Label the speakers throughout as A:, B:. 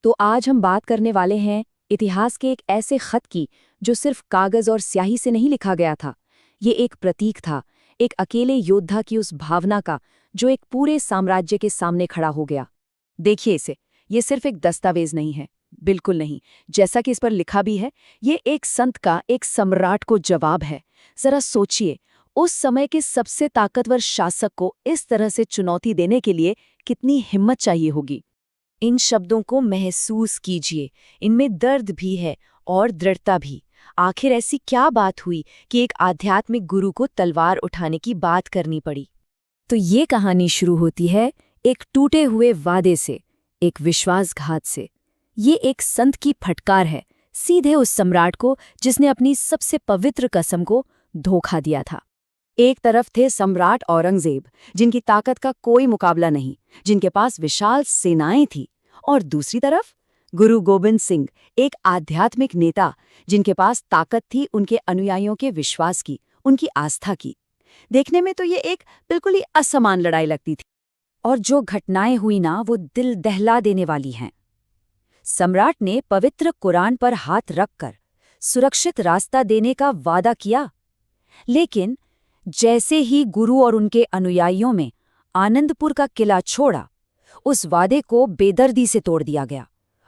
A: तो आज हम बात करने वाले हैं इतिहास के एक ऐसे खत की जो सिर्फ कागज और स्याही से नहीं लिखा गया था। ये एक प्रतीक था, एक अकेले योद्धा की उस भावना का जो एक पूरे साम्राज्य के सामने खड़ा हो गया। देखिए इसे, ये सिर्फ एक दस्तावेज नहीं है, बिल्कुल नहीं। जैसा कि इस पर लिखा भी है, ये एक संत का, एक सम्राट को जवाब है। जरा सोचिए, उस समय के सबसे ताकतवर शासक को इस तरह से चुनौती देने के लिए कितनी हिम्मत चाहिए होगी। इन शब्दों को महसूस कीजिए, इनमें दर्द भी है और दृढ़ता भी। आखिर ऐसी क्या बात हुई कि एक आध्यात्मिक गुरु को तलवार उठाने की बात करनी पड़ी? तो ये कहानी शुरू होती है एक टूटे हुए वादे से, एक विश्वासघात से। ये एक संत की फटकार है, सीधे उस सम्राट को जिसने अपनी सबसे पवित्र कसम को धोखा दिया था। एक तरफ थे सम्राट औरंगजेब, जिनकी ताकत का कोई मुकाबला नहीं, जिनके पास विशाल सेनाएं थी, और दूसरी तरफ गुरु गोबिंद सिंह, एक आध्यात्मिक नेता, जिनके पास ताकत थी उनके अनुयायियों के विश्वास की, उनकी आस्था की। देखने में तो ये एक बिल्कुल ही असमान लड़ाई लगती थी, और जो घटनाएं हुई ना, वो दिल दहला देने वाली हैं। सम्राट ने पवित्र कुरान पर हाथ रखकर सुरक्षित रास्ता देने का वादा किया, लेकिन जैसे ही गुरु और उनके अनुयायियों में आनंदपुर का किला छोड़ा, उस वादे को बेदर्दी से तोड़ दिया गया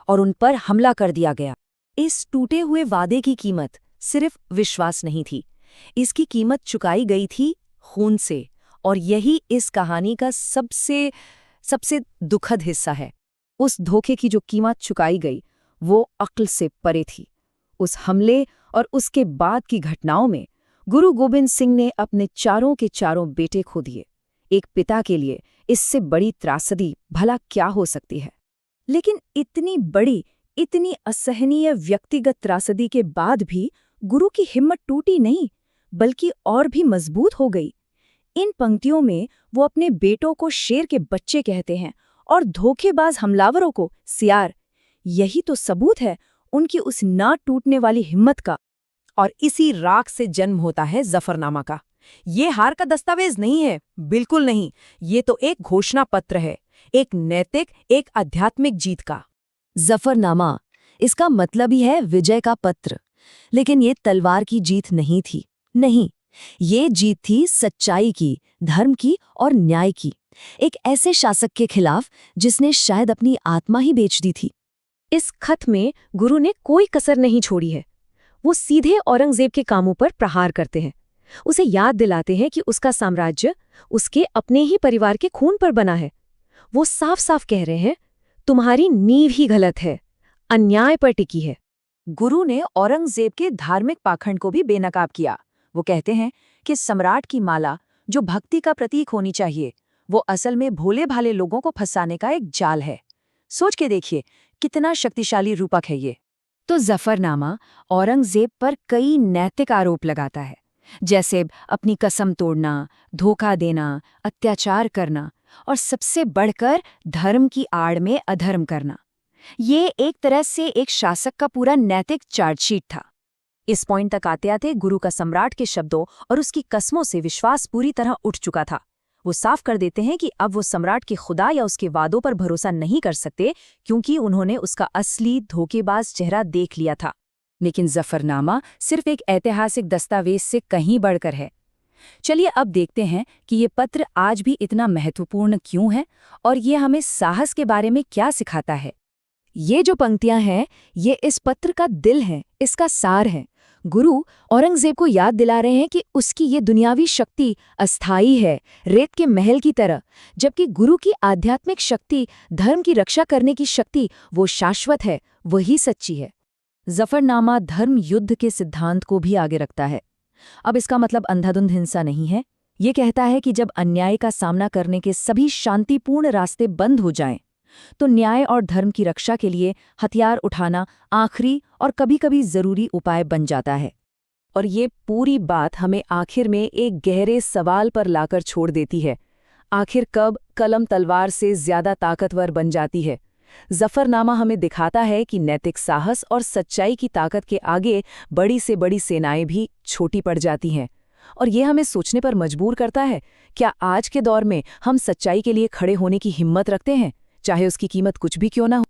A: और उन पर हमला कर दिया गया। इस टूटे हुए वादे की कीमत सिर्फ विश्वास नहीं थी, इसकी कीमत चुकाई गई थी खून से, और यही इस कहानी का सबसे दुखद हिस्सा है। उस धोखे की जो कीमत चुकाई गई वो अक्ल से परे थी। उस हमले और उसके बाद की घटनाओं में गुरु गोबिंद सिंह ने अपने चारों के चारों बेटे खो दिए। एक पिता के लिए इससे बड़ी त्रासदी भला क्या हो सकती है? लेकिन इतनी बड़ी, इतनी असहनीय व्यक्तिगत त्रासदी के बाद भी गुरु की हिम्मत टूटी नहीं, बल्कि और भी मजबूत हो गई। इन पंक्तियों में वो अपने बेटों को शेर के बच्चे कहते हैं और धोखेबाज हमलावरों को सियार। यही तो सबूत है उनकी उस ना टूटने वाली हिम्मत का। और इसी राख से जन्म होता है जफरनामा का। ये हार का दस्तावेज नहीं है, बिल्कुल नहीं। ये तो एक घोषणा पत्र है, एक नैतिक, एक आध्यात्मिक जीत का। जफरनामा, इसका मतलब ही है विजय का पत्र। लेकिन ये तलवार की जीत नहीं थी, नहीं, ये जीत थी सच्चाई की, धर्म की और न्याय की। एक ऐसे शासक के खिलाफ जिसने शायद अपनी आत्मा ही बेच दी थी। इस खत में गुरु ने कोई कसर नहीं छोड़ी है। वो सीधे औरंगजेब के कामों पर प्रहार करते हैं, उसे याद दिलाते हैं कि उसका साम्राज्य उसके अपने ही परिवार के खून पर बना है। वो साफ साफ कह रहे हैं, तुम्हारी नींव ही गलत है, अन्याय पर टिकी है। गुरु ने औरंगजेब के धार्मिक पाखंड को भी बेनकाब किया। वो कहते हैं कि सम्राट की माला, जो भक्ति का प्रतीक होनी चाहिए, वो असल में भोले भाले लोगों को फंसाने का एक जाल है। सोच के देखिए, कितना शक्तिशाली रूपक है ये। तो जफरनामा औरंगजेब पर कई नैतिक आरोप लगाता है, जैसे अपनी कसम तोड़ना, धोखा देना, अत्याचार करना और सबसे बढ़कर धर्म की आड़ में अधर्म करना। ये एक तरह से एक शासक का पूरा नैतिक चार्जशीट था। इस पॉइंट तक आते आते गुरु का सम्राट के शब्दों और उसकी कस्मों से विश्वास पूरी तरह उठ चुका था। वो साफ कर देते हैं कि अब वो सम्राट के खुदा या उसके वादों पर भरोसा नहीं कर सकते, क्योंकि उन्होंने उसका असली धोखेबाज चेहरा देख लिया था। लेकिन जफरनामा सिर्फ एक ऐतिहासिक दस्तावेज से कहीं बढ़कर है। चलिए अब देखते हैं कि ये पत्र आज भी इतना महत्वपूर्ण क्यों है और ये हमें साहस के बारे में क्या सिखाता है। ये जो पंक्तियां हैं, ये इस पत्र का दिल है, इसका सार है। गुरु औरंगजेब को याद दिला रहे हैं कि उसकी ये दुनियावी शक्ति अस्थायी है, रेत के महल की तरह, जबकि गुरु की आध्यात्मिक शक्ति, धर्म की रक्षा करने की शक्ति, वो शाश्वत है, वही सच्ची है। जफरनामा धर्म युद्ध के सिद्धांत को भी आगे रखता है। अब इसका मतलब अंधाधुंध हिंसा नहीं है। ये कहता है कि जब अन्याय का सामना करने के सभी शांतिपूर्ण रास्ते बंद हो जाएं, तो न्याय और धर्म की रक्षा के लिए हथियार उठाना आखिरी और कभी-कभी जरूरी उपाय बन जाता है। और ये पूरी बात हमें आखिर में एक गहरे सवाल पर लाकर छोड़ देती है। आखिर कब कलम तलवार से ज्यादा ताकतवर बन जाती है? जफरनामा हमें दिखाता है कि नैतिक साहस और सच्चाई की ताकत के आगे बड़ी से बड़ी सेनाएं भी छोटी पड़ जाती हैं। और ये हमें सोचने पर मजबूर करता है, क्या आज के दौर में हम सच्चाई के लिए खड़े होने की हिम्मत रखते हैं, चाहे उसकी कीमत कुछ भी क्यों ना हो?